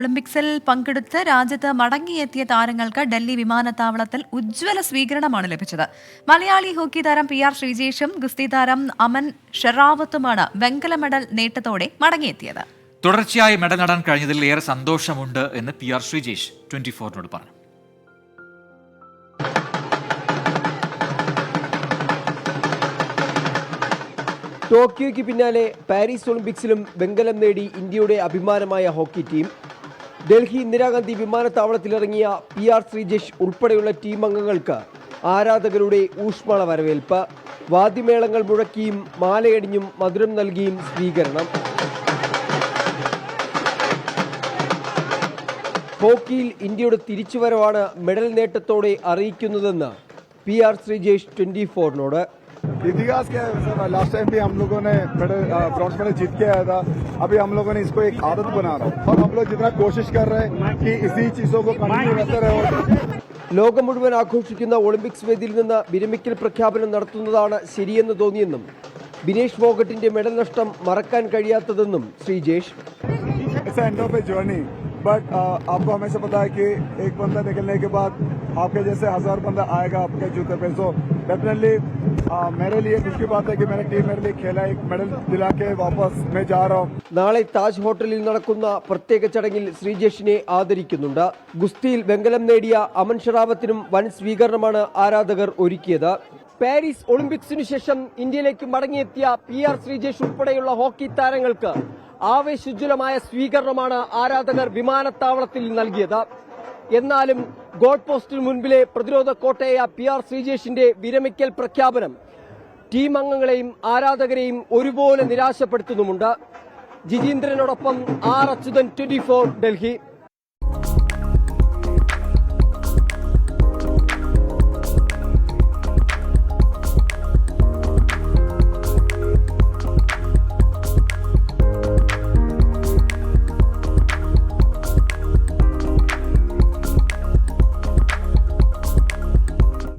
ഒളിമ്പിക്സിൽ പങ്കെടുത്ത് രാജ്യത്ത് മടങ്ങിയെത്തിയ താരങ്ങൾക്ക് ഡൽഹി വിമാനത്താവളത്തിൽ ഉജ്ജ്വല സ്വീകരണമാണ് ലഭിച്ചത്. മലയാളി ഹോക്കി താരം PR ശ്രീജേഷും ഗുസ്തി താരം അമൻ ഷെറാവത്തുമാണ് വെങ്കല മെഡൽ നേട്ടത്തോടെ മടങ്ങിയെത്തിയത്. തുടർച്ചയായി മെഡൽ നേടാൻ കഴിഞ്ഞതിൽ ഏറെ സന്തോഷമുണ്ട് എന്ന് PR ശ്രീജേഷ് 24-നോട് പറഞ്ഞു. ടോക്കിയോയ്ക്ക് പിന്നാലെ പാരീസ് ഒളിമ്പിക്സിലും വെങ്കലം നേടി ഇന്ത്യയുടെ അഭിമാനമായ hockey team. Delhi Indira Gandhi വിമാനത്താവളത്തിലിറങ്ങിയ PR Sreejesh ഉൾപ്പെടെയുള്ള ടീം അംഗങ്ങൾക്ക് ആരാധകരുടെ ഊഷ്മള വരവേൽപ്പ്. വാദ്യമേളങ്ങൾ മുഴക്കിയും മാലയടിഞ്ഞും മധുരം നൽകിയും സ്വീകരണം. ഹോക്കിയിൽ ഇന്ത്യയുടെ തിരിച്ചുവരവാണ് മെഡൽ നേട്ടത്തോടെ അറിയിക്കുന്നതെന്ന് PR ശ്രീജേഷ് 24-നോട്. इतिहास क्या है सर? लास्ट टाइम भी हम लोगों ने ब्रॉन्ज मेडल जीत के आया था. अभी हम लोगों ने इसको एक आदत बना रहा है और हम लोग जितना कोशिश कर रहे हैं कि इसी चीजों को कंटिन्यू करते रहे. ലോകം മുഴുവൻ ആഘോഷിക്കുന്ന ഒളിമ്പിക്സ് വേദിയിൽ നിന്ന് വിരമിക്കൽ പ്രഖ്യാപനം നടത്തുന്നതാണ് ശരിയെന്ന് തോന്നിയെന്നും ബിനേഷ് ഫോഗട്ടിന്റെ മെഡൽ നഷ്ടം മറക്കാൻ കഴിയാത്തതെന്നും ശ്രീജേഷ്. बट आपको हमेशा पता है कि एक बंदा निकलने के बाद आपके जैसे 1000 बंदा आएगा आपके जूते पे. सो डेफिनेटली मेरे लिए खुशी बात है कि मेरी टीम मेरे लिए खेला, एक मेडल दिला के वापस मैं जा रहा हूं. നാളെ താജ് ഹോട്ടലിൽ നടക്കുന്ന പ്രത്യേക ചടങ്ങിൽ ശ്രീജേഷിനെ ആദരിക്കുന്നുണ്ട്. ഗുസ്തിയിൽ വെങ്കലം നേടിയ അമൻ ഷെറാവത്തിനും വൻ സ്വീകരണമാണ് ആരാധകർ ഒരുക്കിയത്. പാരീസ് ഒളിമ്പിക്സിനു ശേഷം ഇന്ത്യയിലേക്ക് മടങ്ങിയെത്തിയ PR ശ്രീജേഷ് ഉൾപ്പെടെയുള്ള ഹോക്കി താരങ്ങൾക്ക് ആവേശോജ്വലമായ സ്വീകരണമാണ് ആരാധകർ വിമാനത്താവളത്തിൽ നൽകിയത്. എന്നാലും ഗോൾ പോസ്റ്റിന് മുൻപിലെ പ്രതിരോധ കോട്ടയായ PR ശ്രീജേഷിന്റെ വിരമിക്കൽ പ്രഖ്യാപനം ടീം അംഗങ്ങളെയും ആരാധകരെയും ഒരുപോലെ നിരാശപ്പെടുത്തുന്നുമുണ്ട്. ജിതീന്ദ്രനോടൊപ്പം R. അച്യുതൻ, 24 ഡൽഹി.